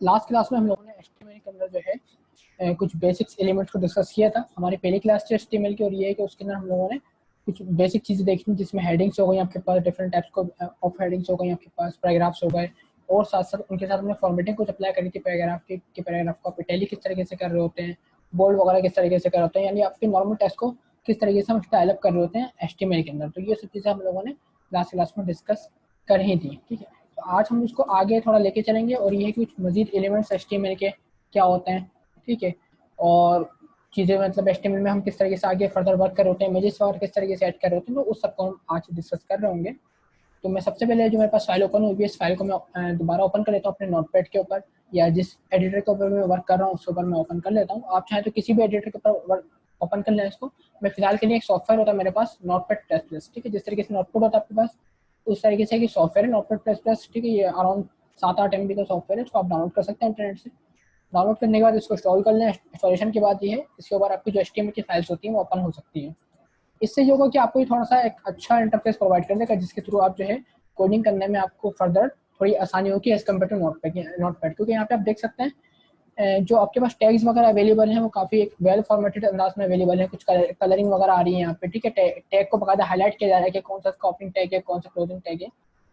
Last class में हम लोगों ने एचटीएमएल के अंदर जो है कुछ बेसिक्स एलिमेंट्स को डिस्कस किया था। हमारी पहली क्लास थी एचटीएमएल की, और ये है कि उसके अंदर हम लोगों ने कुछ बेसिक चीज़ें देखी जिसमें हेडिंग्स हो गई आपके पास, डिफरेंट टाइप्स को ऑफ हेडिंग्स हो गई आपके पास, पैराग्राफ्स हो गए, और साथ साथ उनके साथ हमने फॉर्मेटिंग कुछ अप्लाई करी थी पैराग्राफ के पैराग्राफ को आप इटैलिक किस तरीके से कर रहे होते हैं, बोल्ड वगैरह किस तरीके से कर रहे होते हैं, यानी आपके नॉर्मल टेक्स्ट को किस तरीके से हम स्टाइल अप कर रहे होते हैं एचटीएमएल के अंदर। तो ये सब चीज़ें हम लोगों ने लास्ट क्लास में डिस्कस कर ही थी। ठीक है, तो आज हम इसको आगे थोड़ा लेके चलेंगे, और ये कुछ मजीद एलिमेंट्स एचटीएमएल के क्या होते हैं, ठीक है, और चीज़ें मतलब एचटीएमएल में हम किस तरीके से आगे फर्दर वर्क कर रहे होते हैं, इमेजेस और किस तरीके से ऐड कर रहे होते हैं, तो उस सबको हम आज डिस्कस कर रहे होंगे। तो मैं सबसे पहले जो मेरे पास फाइल ओपन हुई है, इस फाइल को मैं दोबारा ओपन कर लेता हूँ अपने नोटपैड के ऊपर, या जिस एडिटर के ऊपर मैं वर्क कर रहा हूँ उसके ऊपर मैं ओपन कर लेता हूँ। आप चाहें तो किसी भी एडिटर के ऊपर ओपन कर लें इसको। मैं फिलहाल के लिए एक सॉफ्टवेयर होता है मेरे पास, नोटपैड प्लस प्लस, ठीक है, जिस तरीके से नोटपैड होता है आपके पास उस तरीके से कि सॉफ्टवेयर है नोटपैड प्लस प्लस, ठीक है। ये अराउंड 7-8 MB का सॉफ्टवेयर है, इसको आप डाउनलोड कर सकते हैं इंटरनेट से। डाउनलोड करने के बाद इसको इंस्टॉल कर लें। इंस्टॉलेशन के बाद ये है इसके ऊपर आपकी जो एचटीएमएल की फाइल्स होती हैं वो ओपन हो सकती हैं। इससे ये होगा कि आपको ये थोड़ा सा एक अच्छा इंटरफेस प्रोवाइड कर देगा, जिसके थ्रू आप जो है कोडिंग करने में आपको फर्दर थोड़ी आसानी होगी एज कम्पेयर टू नोटपैड, क्योंकि यहाँ पे आप देख सकते हैं जो आपके पास टैग्स वगैरह अवेलेबल हैं वो काफ़ी एक वेल फॉर्मेटेड अंदाज में अवेलेबल है। कुछ कलरिंग वगैरह आ रही है यहाँ पे, ठीक है। टैग को बकायदा हाईलाइट किया जा रहा है कि कौन सा ओपनिंग टैग है, कौन सा क्लोजिंग टैग है,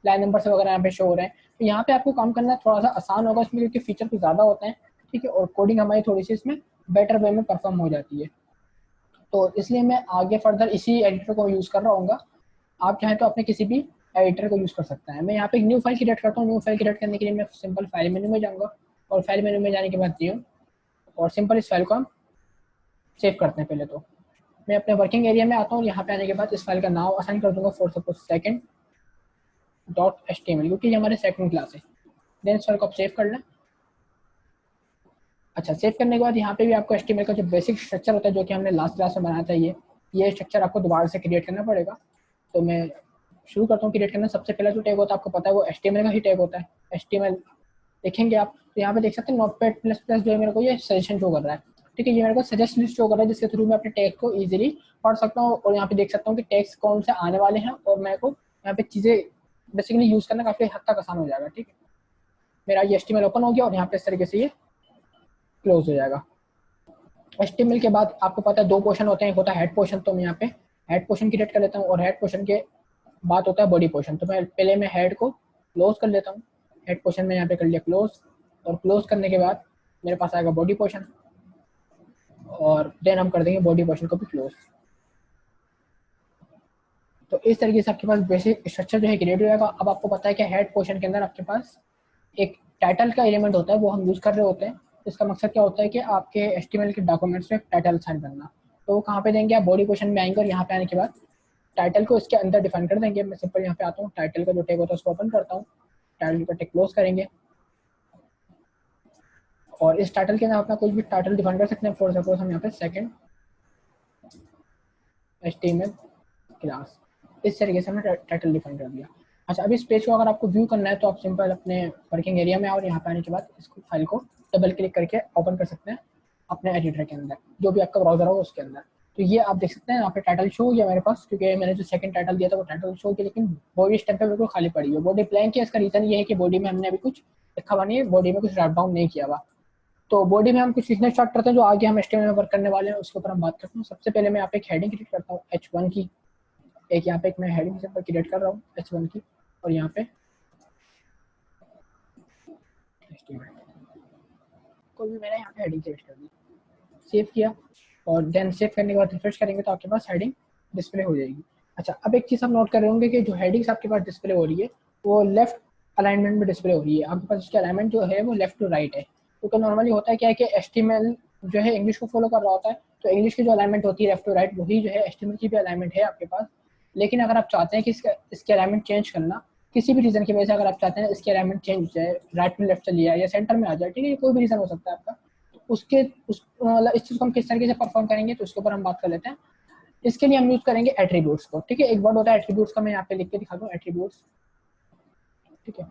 लाइन नंबर से वगैरह यहाँ पे शो हो रहे हैं। तो यहाँ पे आपको काम करना थोड़ा सा आसान होगा इसमें, क्योंकि फीचर कुछ ज़्यादा होते हैं, ठीक है, और कोडिंग हमारी थोड़ी सी इसमें बेटर वे में परफॉर्म हो जाती है। तो इसलिए मैं आगे फर्दर इसी एडिटर को यूज़ कर रहा हूँ। आप चाहें तो अपने किसी भी एडिटर को यूज़ कर सकते हैं। मैं यहाँ पे एक न्यू फाइल क्रिएट करता हूँ। न्यू फाइल क्रिएट करने के लिए मैं सिंपल फाइल मेन्यू में जाऊँगा, और फाइल मेन्यू में जाने के बाद दियो, और सिंपल इस फाइल को हम सेव करते हैं। पहले तो मैं अपने वर्किंग एरिया में आता हूँ। यहाँ पे आने के बाद इस फाइल का नाम असाइन कर दूंगा फॉर सपोज सेकंड .html, क्योंकि ये हमारे सेकंड क्लास है। देन इस फाइल को आप सेव कर लें। अच्छा, सेव करने के बाद यहाँ पे भी आपको HTML का जो बेसिक स्ट्रक्चर होता है जो कि हमने लास्ट क्लास में बनाया था, ये स्ट्रक्चर आपको दोबारा से क्रिएट करना पड़ेगा। तो मैं शुरू करता हूँ क्रिएट करना। सबसे पहला जो टैग होता है आपको पता है वो HTML का ही टैग होता है। HTML देखेंगे आप तो यहाँ पे देख सकते हैं नोटपैड प्लस प्लस जो है मेरे को ये सजेशन शो कर रहा है, ठीक है। ये मेरे को सजेस्ट लिस्ट शो कर रहा है, जिसके थ्रू मैं अपने टैग को इजीली पढ़ सकता हूँ, और यहाँ पे देख सकता हूँ कि टैग्स कौन से आने वाले हैं, और मेरे को यहाँ पे चीज़ें बेसिकली यूज़ करना काफ़ी हद तक आसान हो जाएगा, ठीक है। मेरा ये HTML ओपन हो गया, और यहाँ पे इस तरीके से ये क्लोज हो जाएगा। HTML के बाद आपको पता है दो पोर्शन होते हैं, एक होता है हेड पोर्शन। तो मैं यहाँ पे हेड पोर्शन क्रिएट कर लेता हूँ, और हेड पोर्शन के बाद होता है बॉडी पोर्शन। तो मैं पहले मैं हेड को क्लोज कर लेता हूँ। हेड पोर्शन में यहाँ पे कर लिया क्लोज, और क्लोज करने के बाद मेरे पास आएगा बॉडी पोर्शन, और देन हम कर देंगे बॉडी पोर्शन को भी क्लोज। तो इस तरीके से आपके पास बेसिक स्ट्रक्चर जो है क्रिएट हो जाएगा। अब आपको पता है कि हेड पोर्शन के अंदर आपके पास एक टाइटल का एलिमेंट होता है, वो हम यूज़ कर रहे होते हैं। इसका मकसद क्या होता है कि आपके HTML के डॉक्यूमेंट्स में टाइटल असाइन करना। तो वो कहाँ पे देंगे, आप बॉडी पोर्शन में आएंगे, और यहाँ पे आने के बाद टाइटल को इसके अंदर डिफाइन कर देंगे। मैं सिंपल यहाँ पे आता हूँ, टाइटल का जो टैग होता है उसको ओपन करता हूँ, टाइटल का टैग क्लोज करेंगे, और इस टाइटल के अंदर अपना कोई भी टाइटल डिफाइन कर सकते हैं। फॉर सपोज हम यहाँ पे सेकंड HTML क्लास, इस तरीके से हमने टाइटल डिफाइन कर दिया। अच्छा, अभी इस पेज को अगर आपको व्यू करना है तो आप सिंपल अपने वर्किंग एरिया में आओ, और यहाँ पे आने के बाद इसको फाइल को डबल क्लिक करके ओपन कर सकते हैं अपने एडिटर के अंदर, जो भी आपका ब्राउजर होगा उसके अंदर। तो ये आप देख सकते हैं यहाँ पे टाइटल शो हो गया मेरे पास, क्योंकि मैंने जो सेकंड टाइटल दिया था वो टाइटल शो किया, लेकिन बॉडी स्टेप पे बिल्कुल खाली पड़ी है। बॉडी ब्लैंक है, इसका रीजन ये है कि बॉडी में हमने अभी कुछ लिखा हुआ नहीं है, बॉडी में कुछ राइट डाउन नहीं किया हुआ। तो बॉडी में हम कुछ लिखना स्टार्ट करते हैं, जो आगे हम HTML में वर्क करने वाले हैं उसके ऊपर हम बात करते हैं। सबसे पहले मैं यहाँ पे एक हेडिंग क्रिएट करता हूँ H1 की। एक यहाँ पे एक मैं हेडिंग सिंपल क्रिएट कर रहा हूँ H1 की, और यहाँ पे कोई भी मैंने यहाँ पे हेडिंग क्रिएट कर दी, सेव किया, और देन सेव करने के बाद रिफ्रेश करेंगे तो आपके पास हेडिंग डिस्प्ले हो जाएगी। अच्छा, अब एक चीज़ आप नोट कर रहे होंगे कि जो हेडिंग्स आपके पास डिस्प्ले हो रही है वो लेफ्ट अलाइनमेंट में डिस्प्ले हो रही है। आपके पास उसकी अलाइनमेंट जो है वो लेफ्ट टू राइट है, क्योंकि नॉर्मली होता है क्या है कि HTML जो है इंग्लिश को फॉलो कर रहा होता है, तो इंग्लिश की जो अलाइनमेंट होती है लेफ्ट टू राइट, वही जो है HTML की भी अलाइनमेंट है आपके पास। लेकिन अगर आप चाहते हैं कि इसकी अलाइनमेंट चेंज करना, किसी भी रीज़न की वजह से अगर आप चाहते हैं इसकी अलाइनमेंट चेंज हो जाए, राइट में लेफ्ट चली जाए या सेंटर में आ जाए, ठीक है, कोई भी रीज़न हो सकता है आपका, उसके मतलब इस चीज़ को हम किस तरीके से परफॉर्म करेंगे तो उसके ऊपर हम बात कर लेते हैं। इसके लिए हम यूज़ करेंगे एट्रीब्यूट्स को, ठीक है। एक वर्ड होता है एट्रीब्यूट्स का, मैं यहाँ पे लिख के दिखा दूँ, एट्रीब्यूट्स, ठीक है।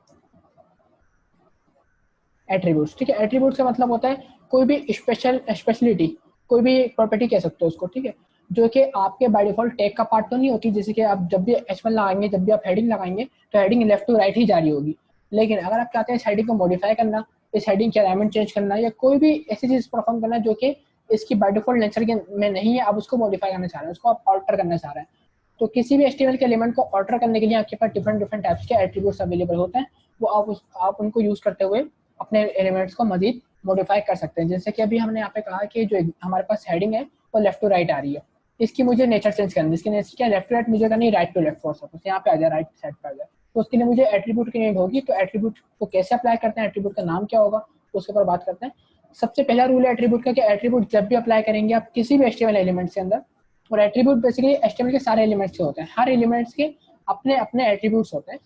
एट्रीब्यूट्स, ठीक है। एट्रीब्यूट्स का मतलब होता है कोई भी स्पेशलिटी, कोई भी प्रॉपर्टी कह सकते हो उसको, ठीक है, जो कि आपके बाय डिफॉल्ट टैग का पार्ट तो नहीं होती। जैसे कि आप जब भी H1 लगाएंगे, जब भी आप हेडिंग लगाएंगे तो हेडिंग लेफ्ट टू राइट ही जारी होगी। लेकिन अगर आप चाहते हैं इस हेडिंग को मॉडिफाई करना, इस हेडिंग की अलाइनमेंट चेंज करना या कोई भी ऐसी चीज़ परफॉर्म करना जो कि इसकी बाय डिफॉल्ट नेचर के में नहीं है, आप उसको मॉडिफाई करना चाह रहे हैं, उसको आप ऑल्टर करना चाह रहे हैं। तो किसी भी HTML के एलिमेंट को ऑल्टर करने के लिए आपके पास डिफरेंट डिफरेंट टाइप्स के एट्रीब्यूट्स अवेलेबल होते हैं, वो आप उनको यूज़ करते हुए अपने एलिमेंट्स को मजीद मॉडिफाई कर सकते हैं। जैसे कि अभी हमने यहाँ पे कहा कि जो हमारे पास हेडिंग है वो लेफ्ट टू राइट आ रही है, इसकी मुझे नेचर चेंज करनी है। इसकी नेचर क्या, लेफ्ट टू राइट मुझे करनी है, right to left, for suppose यहाँ पे आ जाए, राइट साइड पे आ जाए, तो उसके लिए मुझे एट्रीब्यूट की नीड होगी। तो एट्रीब्यूट को कैसे अप्लाई करते हैं, एट्रीब्यूट का नाम क्या होगा, उसके ऊपर बात करते हैं। सबसे पहला रूल है एट्रीब्यूट का कि एट्रीब्यूट जब भी अप्लाई करेंगे आप किसी भी HTML एलिमेंट के अंदर, और एट्रीब्यूट बेसिकली HTML के सारे एलिमेंट्स से होते हैं, हर एलिमेंट्स के अपने अपने एट्रीब्यूट्स होते हैं।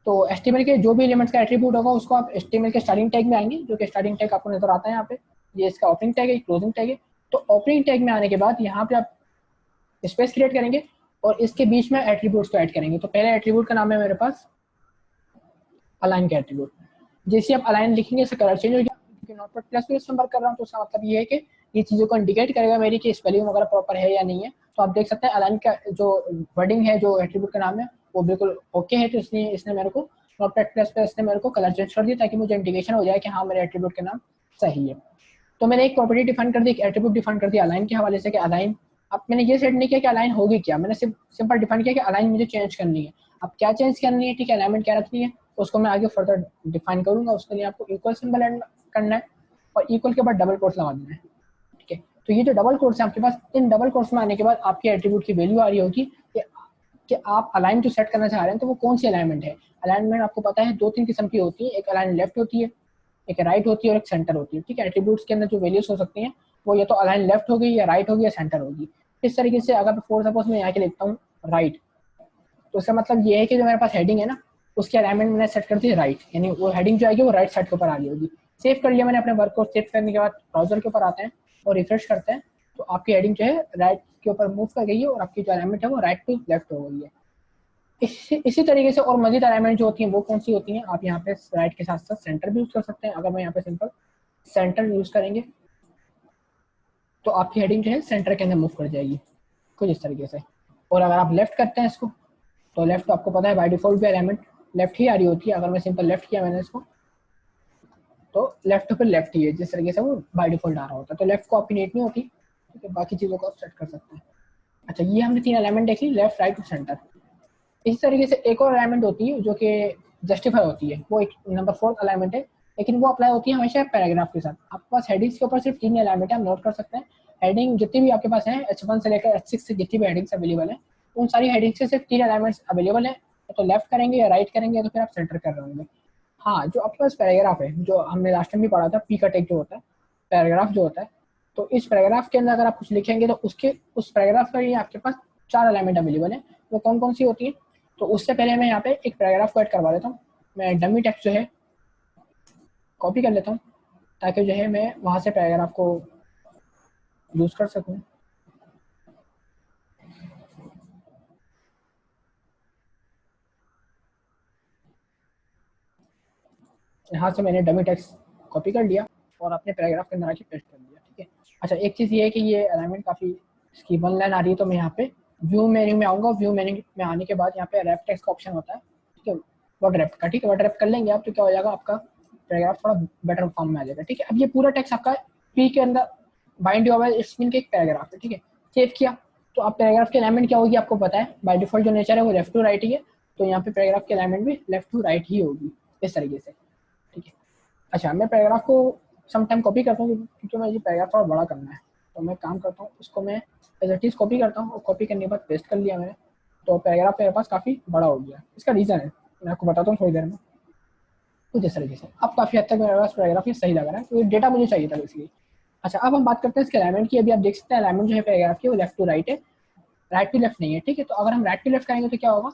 तो HTML के जो भी एलिमेंट्स का एट्रीब्यूट होगा उसको आप HTML के स्टार्टिंग टैग में आएंगे, जो कि स्टार्टिंग टैग आपको नजर आता है यहाँ पे, ये इसका ओपनिंग टैग है, क्लोजिंग टैग है। तो ओपनिंग टैग में आने के बाद यहाँ पे आप स्पेस क्रिएट करेंगे और इसके बीच में एट्रीब्यूट्स को ऐड करेंगे। तो पहले एट्रीब्यूट का नाम है मेरे पास अलाइन का एट्रीब्यूट। जैसे आप अलाइन लिखेंगे इसका कलर चेंज हो गया, क्योंकि नोटपैड प्लस में इस्तेमाल कर रहा हूँ, तो उसका मतलब ये है कि ये चीज़ों को इंडिकेट करेगा मेरी कि स्पेलिंग वगैरह प्रॉपर है या नहीं है। तो आप देख सकते हैं अलाइन का जो वर्डिंग है, जो एट्रीब्यूट का नाम है, वो बिल्कुल ओके है। तो इसलिए इसने मेरे को नोटपैड प्लस पे इसने मेरे को कलर चेंज कर दिया, ताकि मुझे इंडिकेशन हो जाए कि हाँ मेरे एट्रीब्यूट का नाम सही है। तो मैंने एक प्रॉपर्टी डिफाइन कर दी, एक एट्रीब्यूट डिफाइन कर दिया अलाइन के हवाले से कि अलाइन, अब मैंने ये सेट नहीं किया कि अलाइन होगी क्या, मैंने सिंपल डिफाइन किया कि अलाइन मुझे चेंज करनी है। अब क्या चेंज करनी है, ठीक है, अलाइनमेंट क्या रखनी है, उसको मैं आगे फर्दर डिफाइन करूंगा। उसके लिए आपको इक्वल सिंबल ऐड करना है और इक्वल के बाद डबल कोट्स लगा देना है, ठीक है। तो ये जो डबल कोट्स है आपके पास, इन डबल कोट्स में आने के बाद आपके एट्रीब्यूट की वैल्यू आ रही होगी कि आप अलाइन जो सेट करना चाह रहे हैं तो वो कौन सी अलाइनमेंट है। अलाइनमेंट आपको पता है 2-3 किस्म की होती है, एक अलाइन लेफ्ट होती है, एक राइट होती है और एक सेंटर होती है, ठीक है। एट्रीब्यूट्स के अंदर जो वैल्यूज हो सकती हैं वो या तो अलाइन लेफ्ट होगी या राइट होगी या सेंटर होगी। इस तरीके से अगर फॉर सपोज मैं यहाँ के लिखता हूँ राइट, तो इसका मतलब ये है कि जो मेरे पास हेडिंग है ना, उसकी अलाइनमेंट मैंने सेट कर दी है राइट, यानी वो हेडिंग जो आएगी वो राइट साइड के ऊपर आ रही होगी। सेव कर लिया मैंने अपने वर्क को। सेव करने के बाद ब्राउजर के ऊपर आते हैं और रिफ्रेश करते हैं, तो आपकी हेडिंग जो है राइट के ऊपर मूव कर गई है और आपकी जो अलाइनमेंट है वो राइट टू लेफ्ट हो गई है। इसी तरीके से और मजीद अलाइनमेंट जो होती हैं वो कौन सी होती हैं, आप यहाँ पे राइट के साथ साथ सेंटर भी यूज कर सकते हैं। अगर मैं यहाँ पे सिंपल सेंटर यूज करेंगे तो आपकी हेडिंग जो है सेंटर के अंदर मूव कर जाएगी, कुछ इस तरीके से। और अगर आप लेफ्ट करते हैं इसको, तो लेफ्ट आपको पता है बाय डिफॉल्ट भी अलाइनमेंट लेफ्ट ही आ रही होती है। अगर मैं सिंपल लेफ्ट किया मैंने इसको, तो लेफ्ट पे लेफ्ट ही है, जिस तरीके से वो बाय डिफॉल्ट आ रहा होता है। तो लेफ्ट को आपकी नीड नहीं होती, ठीक है, बाकी चीज़ों को आप सेट कर सकते हैं। अच्छा, ये हमने 3 अलाइनमेंट देख ली, लेफ्ट राइट और सेंटर। इसी तरीके से एक और अलाइनमेंट होती है जो कि जस्टिफाई होती है, वो एक नंबर 4 अलाइनमेंट है, लेकिन वो अप्लाई होती है हमेशा पैराग्राफ के साथ। आपके पास हेडिंग्स के ऊपर सिर्फ 3 अलाइनमेंट है, आप नोट कर सकते हैं। हेडिंग जितनी भी आपके पास है H1 से लेकर H6 से जितनी भी हेडिंग्स अवेलेबल है, उन सारी हेडिंग्स से सिर्फ 3 अलाइनमेंट्स अवेलेबल है। तो लेफ्ट करेंगे या राइट करेंगे या तो फिर आप सेंटर कर रहे होंगे। हाँ, जो आपके पास पैराग्राफ है, जो हमने लास्ट टाइम भी पढ़ा था, पी का टेक जो होता है, पैराग्राफ जो होता है, तो इस पैराग्राफ के अंदर अगर आप कुछ लिखेंगे तो उसके उस पैराग्राफ का लिए आपके पास 4 अलाइनमेंट अवेलेबल है। वो कौन कौन सी होती है, तो उससे पहले मैं यहाँ पे एक पैराग्राफ को ऐड करवा देता हूँ। मैं डमी टेक्स्ट जो है कॉपी कर लेता हूँ, ताकि जो है मैं वहाँ से पैराग्राफ को यूज़ कर सकूँ। यहाँ से मैंने डमी टेक्स्ट कॉपी कर लिया और अपने पैराग्राफ के अंदर आके पेस्ट कर दिया, ठीक है। अच्छा, एक चीज़ ये है कि ये अलाइनमेंट काफ़ी, इसकी 1 लाइन आ रही है, तो मैं यहाँ पे व्यू मेन्यू में आऊँगा। व्यू मेन्यू में आने के बाद यहाँ पे रैप टेक्स्ट का ऑप्शन होता है, ठीक है, वर्ड रैप का, ठीक है। वर्ड रैप कर लेंगे आप तो क्या हो जाएगा, आपका पैराग्राफ थोड़ा बेटर फॉर्म में आ जाएगा, ठीक है। अब ये पूरा टेक्स्ट आपका पी के अंदर बाइंड हुआ है, इट्स मीन के एक पैराग्राफ है, ठीक है। सेव किया, तो आप पैराग्राफ की अलाइनमेंट क्या होगी आपको पता है, बाय डिफॉल्ट जो नेचर है वो लेफ्ट टू राइट ही है, तो यहाँ पे पैराग्राफ की अलाइनमेंट भी लेफ्ट टू राइट ही होगी, इस तरीके से, ठीक है। अच्छा, मैं पैराग्राफ को सम टाइम कॉपी करता हूँ क्योंकि मुझे पैराग्राफ थोड़ा बड़ा करना है, तो मैं काम करता हूँ उसको मैं एज इट इज कॉपी करता हूँ और कॉपी करने के बाद पेस्ट कर लिया मैंने, तो पैराग्राफ मेरे पास काफ़ी बड़ा हो गया। इसका रीज़न है, मैं आपको बताता हूँ थोड़ी देर में। कुछ इस तरीके से अब काफ़ी हद तक मेरे पास पैराग्राफ ये सही लग रहा है, तो ये डेटा मुझे चाहिए था बेसिकली। अच्छा, अब हम बात करते हैं इसके अलाइनमेंट की। अभी आप देख सकते हैं अलाइनमेंट जो है पैराग्राफ की वो लेफ्ट टू राइट है, राइट टू लेफ्ट नहीं है, ठीक है। तो अगर हम राइट टू लेफ्ट करेंगे तो क्या होगा,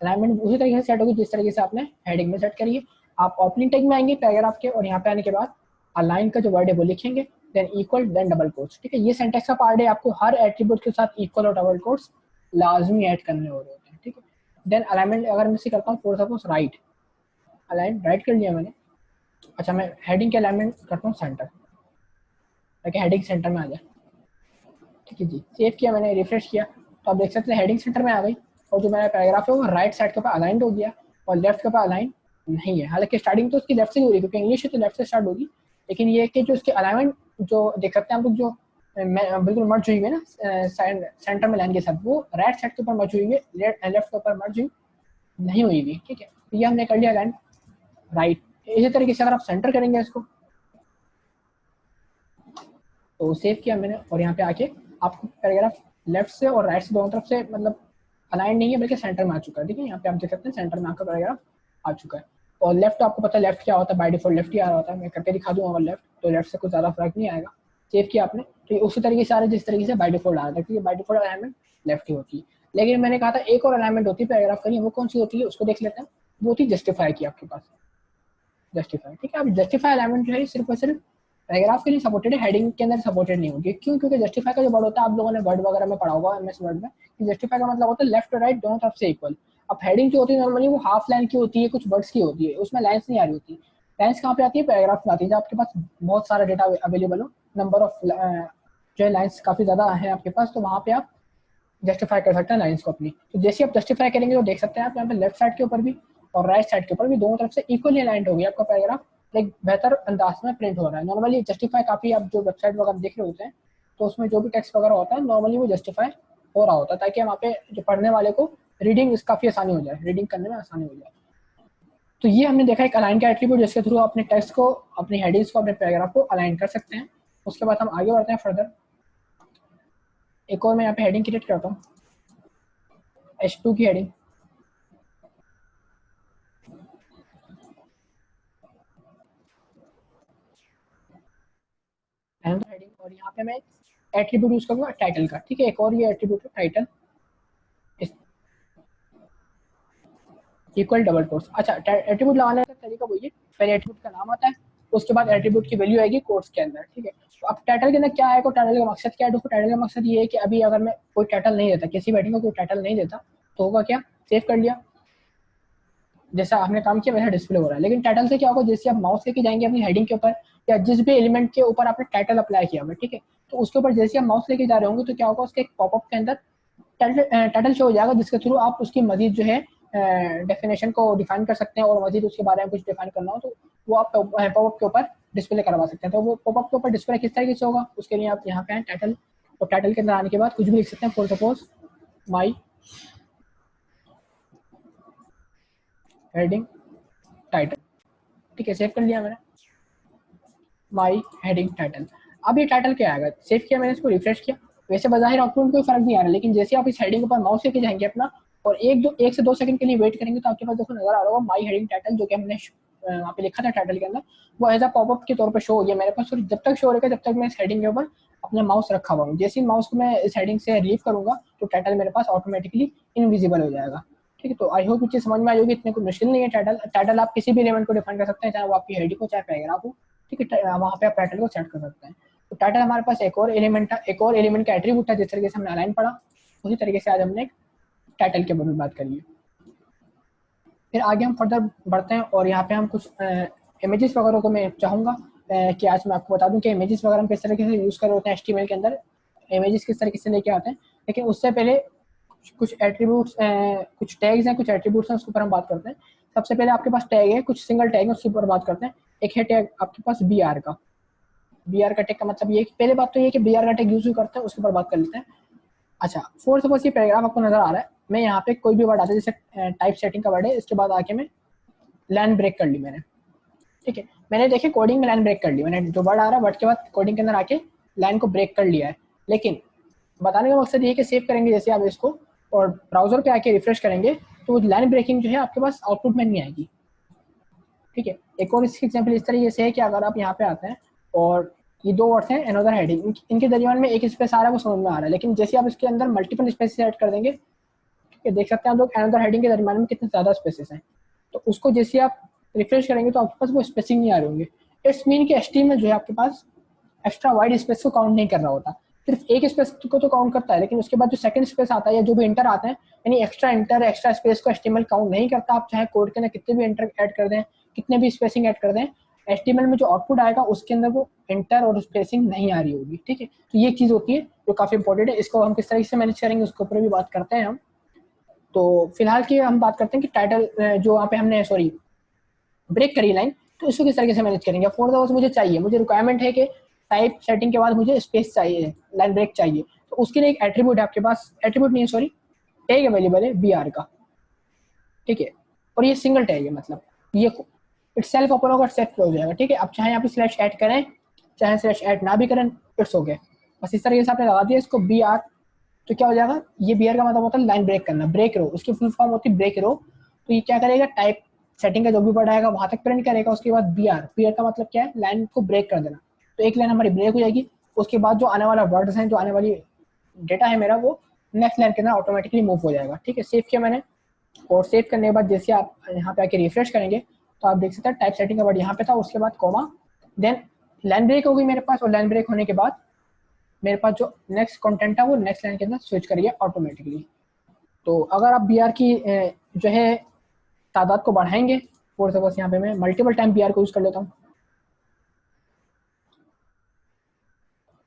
अलाइनमेंट उसी तरीके से सेट होगी जिस तरीके से आपने हेडिंग में सेट करी है। आप ओपनिंग टैग में आएंगे पैराग्राफ के और यहाँ पे आने के बाद अलाइन का जो वर्ड है वो लिखेंगे, then equal, then double quotes, ठीक है। ये सेंटेक्स का पार्ट है, आपको हर एट्रीब्यूट के साथ इक्वल और डबल कोट्स लाजमी ऐड करने हो रहे होते हैं, ठीक है। देन अलाइनमेंट अगर मैं इसे करता हूँ for suppose right, align right कर लिया मैंने। अच्छा, मैं हेडिंग के अलाइनमेंट करता हूँ सेंटर, ताकि हेडिंग सेंटर में आ जाए, ठीक है जी। सेव किया मैंने, रिफ्रेश किया, तो आप देख सकते हैं हेडिंग सेंटर में आ गई और जो मेरा पैराग्राफ है वो राइट साइड के ऊपर अलाइंड हो गया और लेफ्ट के ऊपर अलाइन नहीं है। हालांकि स्टार्टिंग तो उसकी लेफ्ट से ही हो रही है क्योंकि इंग्लिश है तो लेफ्ट से स्टार्ट होगी, लेकिन ये है कि जो उसके अलाइनमेंट जो देख सकते हैं हम लोग, जो बिल्कुल मर्ज हुई है ना सेंटर में लाइन के साथ, वो राइट साइड के ऊपर मर्ज हुई है, लेफ्ट के ऊपर मर्ज हुई नहीं हुई हुई। ठीक है, तो ये हमने कर लिया लाइन राइट। इसी तरीके से अगर आप सेंटर करेंगे इसको, तो सेव किया मैंने, और यहाँ पे आके आपको पैराग्राफ लेफ्ट से और राइट से दोनों तरफ से मतलब अलाइन नहीं है बल्कि सेंटर में आ चुका है। ठीक है, यहाँ पे आप देख सकते हैं सेंटर में आपका पैराग्राफ आ चुका है। और लेफ्ट आपको पता है लेफ्ट क्या होता है, बाय डिफॉल्ट लेफ्ट ही आ रहा होता है। मैं करके दिखा दूंगा लेफ्ट, तो लेफ्ट से कुछ ज़्यादा फर्क नहीं आएगा। सेव किया आपने, तो उसी तरीके से आ रहा है जिस तरीके से बाय डिफॉल्ट आ रहा था, क्योंकि बाय डिफॉल्ट अलाइनमेंट लेफ्ट ही होती है। लेकिन मैंने कहा था एक और अलाइनमेंट होती है पैराग्राफ की, वो कौन सी होती है उसको देख लेते हैं। वो होती है जस्टिफाई की आपके पास, जस्टिफाई। ठीक है, अब जस्टिफाई अलाइनमेंट जो है सिर्फ और सिर्फ पैराग्राफ के लिए सपोर्टेड है, हेडिंग के अंदर सपोर्टेड नहीं होगी। क्यों? क्योंकि जस्टिफाई का जो वर्ड होता है आप लोगों ने वर्ड वगैरह में पढ़ा होगा, एमएस वर्ड में, कि जस्टिफाई का मतलब होता है लेफ्ट और राइट दोनों तरफ से इक्वल। अब हेडिंग जो होती है नॉर्मली वो हाफ लाइन की होती है, कुछ वर्ड्स की होती है, उसमें लाइन्स नहीं आ रही होती। लाइन्स कहाँ पे आती है? पैराग्राफ में आती है, जब आपके पास बहुत सारा डेटा अवेलेबल हो, नंबर ऑफ जो है लाइन्स काफ़ी ज़्यादा है आपके पास, तो वहाँ पे आप जस्टिफाई कर सकते हैं लाइन्स को अपनी। तो जैसे आप जस्टिफाई करेंगे तो देख सकते हैं आप यहाँ पे लेफ्ट साइड के ऊपर भी और राइट साइड के ऊपर भी दोनों तरफ से इक्वली अलाइंड हो गया आपका पैराग्राफ, एक बेहतर अंदाज में प्रिंट हो रहा है। नॉर्मली जस्टिफाई काफ़ी आप जो वेबसाइट वगैरह देख रहे होते हैं तो उसमें जो भी टेक्स्ट वगैरह होता है नॉर्मली वो जस्टिफाई हो रहा होता है, ताकि वहाँ पे जो पढ़ने वाले को रीडिंग काफ़ी आसानी हो जाए, रीडिंग करने में आसानी हो जाए। तो ये हमने देखा एक अलाइन का एट्रीब्यूट जिसके थ्रू अपने टेक्स्ट को, अपनी हेडिंग्स को, अपने पैराग्राफ को अलाइन कर सकते हैं। उसके बाद हम आगे बढ़ते हैं फर्दर। एक और मैं यहाँ पे हेडिंग क्रिएट करता हूँ, H2 की हेडिंग। हेडिंग, और यहाँ पे मैं एट्रीब्यूट यूज करूंगा टाइटल का। ठीक है, एक और ये एट्रीब्यूट है टाइटल इक्वल डबल कोट्स। अच्छा, एट्रीब्यूट लगाने का तरीका वही है, पहले एट्रीब्यूट का नाम आता है, उसके बाद एट्रीब्यूट की वैल्यू आएगी कोट्स के अंदर। ठीक है, तो अब टाइटल के अंदर क्या आएगा, टाइटल का मकसद क्या है? देखो टाइटल का मकसद ये है कि अभी अगर मैं कोई टाइटल नहीं देता, किसी हेडिंग को कोई टाइटल नहीं देता, तो होगा क्या, सेव कर लिया, जैसा आपने काम किया वैसा डिस्प्ले हो रहा है। लेकिन टाइटल से क्या होगा, जैसे आप माउस लेके जाएंगे अपनी हेडिंग के ऊपर या जिस भी एलिमेंट के ऊपर आपने टाइटल अप्लाई किया हुआ, ठीक है, तो उसके ऊपर जैसे आप माउस लेके जा रहे होंगे तो क्या होगा, उसके एक पॉपअप के अंदर टाइटल शो हो जाएगा, जिसके थ्रू आप उसकी मजीद जो है डेफिनेशन को डिफाइन कर सकते हैं, और मजीद उसके बारे में कुछ डिफाइन करना हो तो वो आप पॉपअप के ऊपर डिस्प्ले करवा सकते हैं। तो वो पॉपअप के ऊपर डिस्प्ले किस तरीके से होगा, उसके लिए आप यहाँ पे हैं टाइटल, और टाइटल के अंदर आने के बाद कुछ भी लिख सकते हैं, for suppose my heading title. ठीक है, सेव कर लिया मैंने, माई हेडिंग टाइटल। अब ये टाइटल क्या आएगा, सेव किया मैंने, इसको रिफ्रेश किया, वैसे बाहर आउटपुट में कोई फर्क नहीं आ रहा, लेकिन जैसे आप इस हेडिंग के ऊपर माउस लेके जाएंगे अपना और एक से दो सेकंड के लिए वेट करेंगे तो आपके पास देखो नजर आ रहा होगा माई हेडिंग टाइटल, जो कि हमने वहाँ पे लिखा था टाइटल के अंदर, वो एज अ पॉपअप के तौर पर शो हो गया मेरे पास। और जब तक शो रहेगा जब तक मैं इस हेडिंग के ऊपर अपना माउस रखा हुआ हूँ, जैसे ही माउस को मैं इस हेडिंग से रिलीव करूंगा तो टाइटल मेरे पास ऑटोमेटिकली इनविजिबल हो जाएगा। ठीक है, तो आई होप ये चीज समझ में आई होगी, इतने कोई मुश्किल नहीं है। टाइटल आप किसी भी एलिमेंट को डिफाइन कर सकते हैं, चाहे वो आपकी हेडिंग हो चाहे पैराग्राफ हो। ठीक है, वहाँ पे आप टाइटल को सेट कर सकते हैं। तो टाइटल हमारे पास एक और एलिमेंट था, एक और एलिमेंट का एट्रीब्यूट था, जिस तरीके से हमने अलाइन पढ़ा उसी तरीके से आज हमने टाइटल के बारे में बात करी है। फिर आगे हम फर्दर बढ़ते हैं और यहाँ पे हम कुछ इमेजेस वगैरह को मैं चाहूँगा कि आज मैं आपको बता दूं कि इमेजेस वगैरह हम किस तरीके से यूज़ कर रहे होते हैं HTML के अंदर, इमेजेस किस तरीके से लेके आते हैं। लेकिन उससे पहले कुछ एट्रीब्यूट्स, कुछ टैग्स हैं, कुछ एट्रीब्यूट्स हैं, उसके ऊपर हम बात करते हैं। सबसे पहले आपके पास टैग है, कुछ सिंगल टैग है, उसके ऊपर बात करते हैं। एक है टैग आपके पास BR का। BR का टैग का मतलब ये, पहले बात तो ये कि BR का टैग यूज करते हैं, उसके ऊपर बात कर लेते हैं। अच्छा, फोर सपोज ये पैराग्राफ आपको नजर आ रहा है, मैं यहाँ पे कोई भी वर्ड आता है, जैसे टाइप सेटिंग का वर्ड है, इसके बाद आके मैं लाइन ब्रेक कर ली मैंने। ठीक है, मैंने देखिए कोडिंग में लाइन ब्रेक कर ली मैंने, जो वर्ड आ रहा है वर्ड के बाद कोडिंग के अंदर आके लाइन को ब्रेक कर लिया है। लेकिन बताने का मकसद ये है कि सेव करेंगे जैसे आप इसको और ब्राउजर पे आके रिफ्रेश करेंगे तो लाइन ब्रेकिंग जो है आपके पास आउटपुट में नहीं आएगी। ठीक है, एक और इसकी एग्जाम्पल इस तरीके से है कि अगर आप यहाँ पे आते हैं और ये दो वर्ड्स हैं अनदर हेडिंग, इनके दरमियान में एक स्पेस आ रहा है वो समझ में आ रहा है, लेकिन जैसे आप इसके अंदर मल्टीपल स्पेस ऐड कर देंगे, ठीक है, देख सकते हैं आप लोग अनदर हेडिंग के दरमियान में कितने ज़्यादा स्पेसेस हैं, तो उसको जैसे आप रिफ्रेश करेंगे तो आपके पास वो स्पेसिंग नहीं आ रही होंगे। इट्स मीन कि HTML जो है आपके पास एक्स्ट्रा वाइड स्पेस को काउंट नहीं कर रहा होता, सिर्फ एक स्पेस को तो काउंट करता है, लेकिन उसके बाद जो सेकंड स्पेस आता है या जो भी इंटर आता है, यानी एक्स्ट्रा इंटर एक्स्ट्रा स्पेस को HTML काउंट नहीं करता। आप चाहे कोड के अंदर कितने भी इंटर ऐड कर दें, कितने भी स्पेसिंग ऐड कर दें, HTML में जो आउटपुट आएगा उसके अंदर वो इंटर और स्पेसिंग नहीं आ रही होगी। ठीक है, तो ये एक चीज़ होती है जो काफ़ी इंपॉर्टेंट है, इसको हम किस तरीके से मैनेज करेंगे उसके ऊपर भी बात करते हैं हम। तो फिलहाल की हम बात करते हैं कि टाइटल जो वहाँ पे हमने, सॉरी, ब्रेक करी लाइन, तो इसको किस तरीके से मैनेज करेंगे। फॉर सपोज मुझे चाहिए, मुझे रिक्वायरमेंट है कि टाइप सेटिंग के बाद मुझे स्पेस चाहिए, लाइन ब्रेक चाहिए, तो उसके लिए एक एट्रीब्यूट है आपके पास, एट्रीब्यूट नहीं है सॉरी, टैग अवेलेबल है बी आर का, ठीक है, और ये सिंगल टैग है, मतलब ये इट्स सेल्फ ओपन होकर सेट क्लोज हो जाएगा, ठीक है। अब चाहे यहाँ पे स्लैश ऐड करें, चाहे स्लैश ऐड ना भी करें, इट्स हो गया। बस इस तरीके से आपने लगा दिया इसको बी आर, तो क्या हो जाएगा, ये बी आर का मतलब होता है लाइन ब्रेक करना, ब्रेक रो, उसकी फुल फॉर्म होती है ब्रेक रो। तो ये क्या करेगा, टाइप सेटिंग का जो भी वर्ड आएगा वहां तक प्रिंट करेगा, उसके बाद बी आर का मतलब क्या है, लाइन को ब्रेक कर देना। तो एक लाइन हमारी ब्रेक हो जाएगी, उसके बाद जो आने वाला वर्ड्स हैं, जो आने वाली डेटा है मेरा, वो नेक्स्ट लाइन के अंदर ऑटोमेटिकली मूव हो जाएगा, ठीक है। सेव किया मैंने, और सेव करने के बाद जैसे आप यहाँ पे आके रिफ्रेश करेंगे तो आप देख सकते हैं टाइप सेटिंग का वर्ड यहाँ पे था, उसके बाद कॉमा, देन लाइन ब्रेक होगी मेरे पास, और लाइन ब्रेक होने के बाद मेरे पास जो नेक्स्ट कंटेंट है वो नेक्स्ट लाइन के अंदर स्विच करिए ऑटोमेटिकली। तो अगर आप बी आर की जो है तादाद को बढ़ाएंगे, फॉर सपोज यहाँ पे मैं मल्टीपल टाइम बी आर को यूज कर लेता हूँ,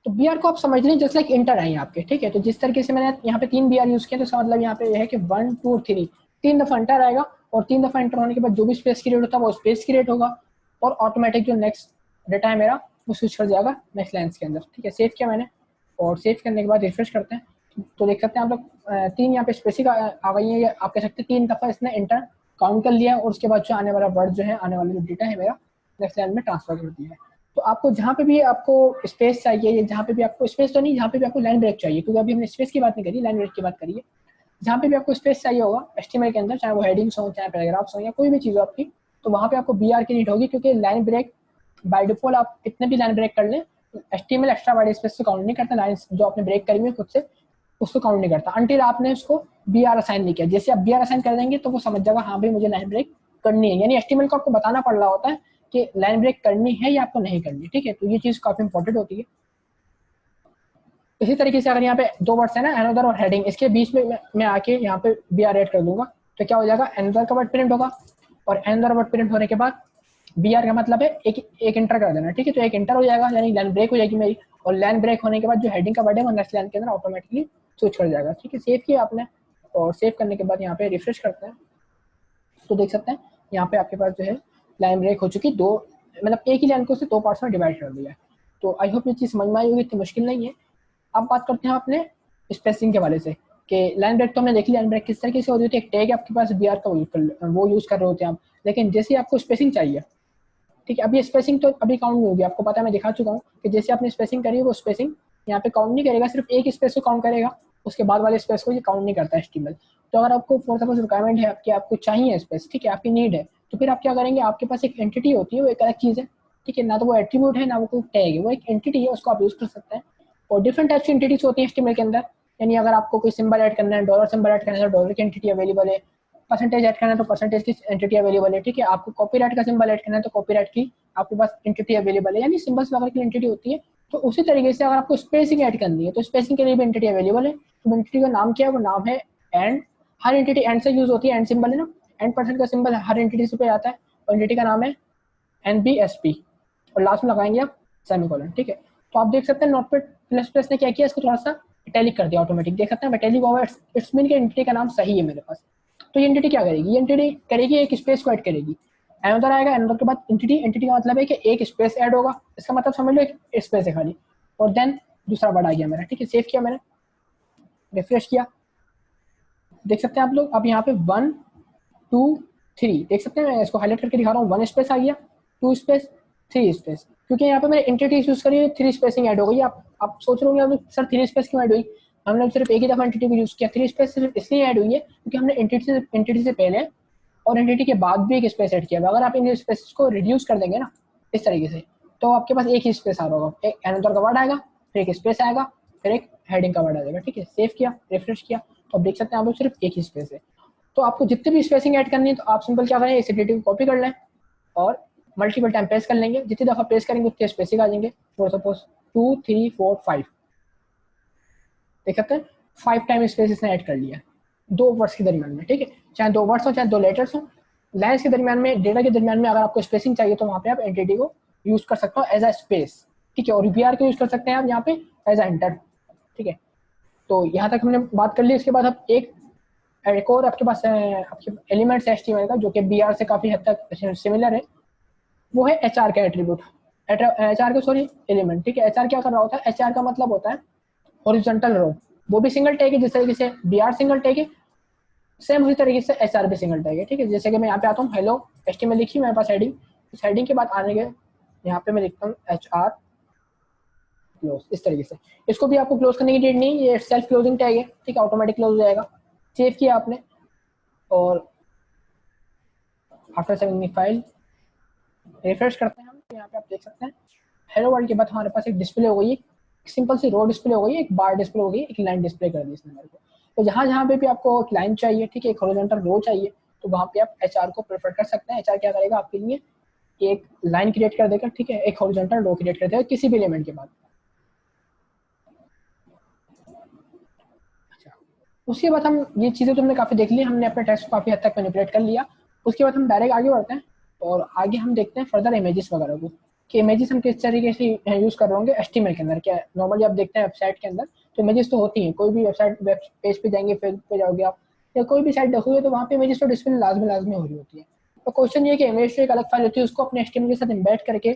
तो बी आर को आप समझ लें जस्ट लाइक इंटर है आपके, ठीक है। तो जिस तरीके से मैंने यहाँ पे 3 बी आर यूज किया, तो इसका मतलब यहाँ पे है कि 1 2 3 3 दफा इंटर आएगा, और 3 दफा इंटर होने के बाद जो भी स्पेस क्रिएट होता है वो स्पेस क्रिएट होगा, और ऑटोमेटिक जो नेक्स्ट डेटा है मेरा वो स्विच कर जाएगा नेक्स्ट लाइन के अंदर, ठीक है। सेव किया मैंने, और सेव करने के बाद रिफ्रेश करते हैं तो देख सकते हैं आप लोग 3 यहाँ पे स्पेसिक आ गई है, आप कह सकते हैं 3 दफा इसने इंटर काउंट कर लिया, और उसके बाद जो आने वाला वर्ड जो है, आने वाला जो डेटा है मेरा नेक्स्ट लाइन में ट्रांसफर कर दिया है। तो आपको जहाँ पे भी आपको स्पेस चाहिए, या जहाँ पे भी आपको स्पेस तो नहीं, जहाँ पे भी आपको लाइन ब्रेक चाहिए, क्योंकि अभी हमने स्पेस की बात नहीं करी, लाइन ब्रेक की बात करिए। जहाँ पे भी आपको स्पेस चाहिए होगा एचटीएमएल के अंदर, चाहे वो हेडिंग्स हो, चाहे पैराग्राफ्स हो, या कोई भी चीज़ हो आपकी, तो वहाँ पे आपको बी आर की नीड होगी, क्योंकि लाइन ब्रेक बाय डिफॉल्ट आप कितने भी लाइन ब्रेक कर लें, एचटीएमएल एक्स्ट्रा वाइड स्पेस से काउंट नहीं करता, लाइन जो आपने ब्रेक करी हुई खुद से उसको काउंट नहीं करता, अनटिल आपने उसको बी आर असाइन नहीं किया। जैसे आप बी आर असाइन कर देंगे तो वो समझ जाएगा हाँ भाई मुझे लाइन ब्रेक करनी है, यानी एचटीएमएल को आपको बताना पड़ रहा होता है कि लाइन ब्रेक करनी है या आपको नहीं करनी, ठीक है। तो ये चीज़ काफ़ी इंपॉर्टेंट होती है। इसी तरीके से अगर यहाँ पे 2 वर्ड्स है ना, एनोदर और हेडिंग, इसके बीच में मैं आके यहाँ पे बी आर एड कर दूंगा, तो क्या हो जाएगा, एनोदर का वर्ड प्रिंट होगा, और एनोदर वर्ड प्रिंट होने के बाद बी आर का मतलब है एक इंटर कर देना, ठीक है। तो एक इंटर हो जाएगा, यानी लाइन ब्रेक हो जाएगी मेरी, और लाइन ब्रेक होने के बाद जो हेडिंग का वर्ड है वो नेक्स्ट लाइन के अंदर ऑटोमेटिकली स्विच कर जाएगा, ठीक है। सेव किया आपने, और सेव करने के बाद यहाँ पे रिफ्रेश करते हैं तो देख सकते हैं यहाँ पे आपके पास जो है लाइन ब्रेक हो चुकी, दो मतलब एक ही लाइन को 2 पार्ट्स में डिवाइड कर दिया है। तो आई होप ये चीज़ समझ में आई होगी, इतनी मुश्किल नहीं है। अब बात करते हैं अपने स्पेसिंग के वाले से, कि लाइन ब्रेक तो हमने देख लिया, लाइन ब्रेक किस तरीके से होती है, एक टैग आपके पास बी आर का वो यूज़ कर रहे होते हैं आप, लेकिन जैसे आपको स्पेसिंग चाहिए, ठीक है, अब ये स्पेसिंग तो अभी काउंट नहीं होगी, आपको पता है मैं दिखा चुका हूँ कि जैसे आपने स्पेसिंग करी वो स्पेसिंग यहाँ पे काउंट नहीं करेगा, सिर्फ एक स्पेस को काउंट करेगा, उसके बाद वाले स्पेस को ये काउंट नहीं करता एचटीएमएल। तो अगर आपको फॉर सपोज रिक्वायरमेंट है आपकी, आपको चाहिए स्पेस, ठीक है, आपकी नीड है, तो फिर आप क्या करेंगे, आपके पास एक एंटिटी होती है, वो एक अलग चीज़ है, ठीक है, ना तो वो एट्रीब्यूट है ना वो कोई टैग है, वो एक एंटिटी है, उसको आप यूज कर सकते हैं। और डिफरेंट टाइप्स की एंटिटीज होती है एचटीएमएल के अंदर, यानी अगर आपको कोई सिंबल ऐड करना है, डॉलर सिंबल ऐड करना है तो डॉलर की एंटिटी अवेलेबल है, परसेंटेज ऐड करना है तो परसेंटेज की एंटिटी अवेलेबल है, ठीक है। आपको कॉपीराइट का सिंबल ऐड करना है तो कॉपीराइट की आपके पास एंटिटी अवेलेबल है, यानी सिंबल्स वगैरह की एंटिटी होती है। तो उसी तरीके से अगर आपको स्पेसिंग ऐड करनी है तो स्पेसिंग के लिए भी एंटिटी अवेलेबल है। तो एंटिटी का नाम क्या है, वो नाम है एंड। हर एंटिटी एंड से यूज होती है, एंड सिंबल है ना, एंड परसेंट का सिंबल हर एंटिटी से पे आता है, और एंटिटी का नाम है NBSP, और लास्ट में लगाएंगे आप सेमीकोलन, ठीक है। तो आप देख सकते हैं नोटपैड प्लस प्लस ने क्या किया, इसको थोड़ा सा इटैलिक कर दिया ऑटोमेटिक, देख सकते हैं इटैलिक ओवर, इट्स मीन कि एंटिटी का नाम सही है मेरे पास। तो ये एंटिटी क्या करेगी, ये एंटिटी करेगी एक स्पेस को ऐड करेगी, एनोदर आएगा, एनोदर के बाद एंटिटी, एंटिटी का मतलब है कि एक स्पेस ऐड होगा, इसका मतलब समझ लो एक स्पेस है खाली, और देन दूसरा वर्ड आ गया मेरा, ठीक है। सेव किया मैंने, रिफ्रेश किया, देख सकते हैं आप लोग, अब यहाँ पे 1 2 3 देख सकते हैं, मैं इसको हाईलाइट करके दिखा रहा हूँ, 1 स्पेस आ गया, 2 स्पेस, 3 स्पेस, क्योंकि यहाँ पे मैंने एंटिटी यूज करी है, 3 स्पेसिंग ऐड हो गई। आप सोच रहे होंगे सर 3 स्पेस क्यों ऐड हुई, हमने सिर्फ एक ही दफा एंटिटी को यूज किया, 3 स्पेस सिर्फ इसलिए ऐड हुई है क्योंकि हमने एंटिटी से पहले और एंटिटी के बाद भी एक स्पेस ऐड किया। अगर आप इन स्पेस को रिड्यूस कर देंगे ना इस तरीके से, तो आपके पास एक ही स्पेस आ रहा होगा, एक एनोदर का वर्ड आएगा, फिर एक स्पेस आएगा, फिर एक हेडिंग का वर्ड आ जाएगा, ठीक है। सेव किया, रिफ्रेश किया, तो आप देख सकते हैं आप लोग सिर्फ एक ही स्पेस है। तो आपको जितनी भी स्पेसिंग ऐड करनी है तो आप सिंपल क्या करें, इस एंटिटी को कॉपी कर लें और मल्टीपल टाइम प्रेस कर लेंगे, जितनी दफा प्रेस करेंगे उतनी स्पेसिंग आ जाएंगे। फॉर सपोज 2 3 4 5 देख सकते हैं 5 टाइम स्पेस इसने ऐड कर लिया 2 वर्ड्स के दरमियान में, ठीक है। चाहे 2 वर्ड्स हो चाहे 2 लेटर्स हो, लाइन्स के दरमियान में, डेटा के दरमियान में अगर आपको स्पेसिंग चाहिए तो वहाँ पे आप एंटिटी को यूज कर सकते हो एज अ स्पेस, ठीक है। और बीआर को यूज कर सकते हैं आप यहाँ पे एज अ एंटर, ठीक है। तो यहाँ तक हमने बात कर ली। इसके बाद अब एक एक और आपके पास आपके एलिमेंट्स HTML का जो कि BR से काफ़ी हद तक सिमिलर है, वो है HR का एट्रीब्यूट, HR का सॉरी एलिमेंट। ठीक है, HR क्या कर रहा होता है, HR का मतलब होता है हॉरिजॉन्टल रो, वो भी सिंगल टैग है जिस तरीके से BR सिंगल टैग है, सेम उसी तरीके से HR भी सिंगल टैग है। ठीक है, जैसे कि मैं यहाँ पे आता हूँ, हेलो HTML लिखी मेरे पास हेडिंग, इस हेडिंग के बाद आने के यहाँ पे मैं लिखता हूँ HR क्लोज, इस तरीके से। इसको भी आपको क्लोज करने की नीड नहीं, ये सेल्फ क्लोजिंग टैग है। ठीक है, ऑटोमेटिक क्लोज हो जाएगा। सेव किया आपने और आफ्टर सेविंग फाइल रिफ्रेश करते हैं हम, तो यहाँ पे आप देख सकते हैं हेलो वर्ल्ड के बाद हमारे पास एक डिस्प्ले हो गई, सिंपल सी रो डिस्प्ले हो गई, एक बार डिस्प्ले हो गई, एक लाइन डिस्प्ले कर दी इसने मेरे को। तो जहाँ जहाँ पे भी आपको एक लाइन चाहिए, ठीक है, एक हॉरिजॉन्टल रो चाहिए, तो वहाँ पे आप HR को प्रेफर कर सकते हैं। HR क्या करेगा आपके लिए, एक लाइन क्रिएट कर देगा, ठीक है, एक हॉरिजॉन्टल रो क्रिएट कर देगा किसी भी एलिमेंट के बाद। अच्छा, उसके बाद हम ये चीज़ें तो हमने काफ़ी देख ली, हमने अपने टेक्स्ट को काफ़ी हद तक मैनिपुलेट कर लिया। उसके बाद हम डायरेक्ट आगे बढ़ते हैं और आगे हम देखते हैं फर्दर इमेजेस वगैरह को, कि इमेजेस हम किस तरीके से यूज़ कर रहे होंगे HTML के अंदर। क्या नॉर्मली आप देखते हैं वेबसाइट के अंदर तो इमेजेस तो होती हैं, कोई भी वेब पेज पे जाएंगे, फेसबुक पे जाओगे आप या कोई भी साइट देखोगे तो वहाँ पे इमेजेस तो डिस्प्ले लाजमी हो रही होती है। तो क्वेश्चन ये कि इमेज तो एक अलग फाइल होती है, उसको अपने HTML के साथ इम्बेड करके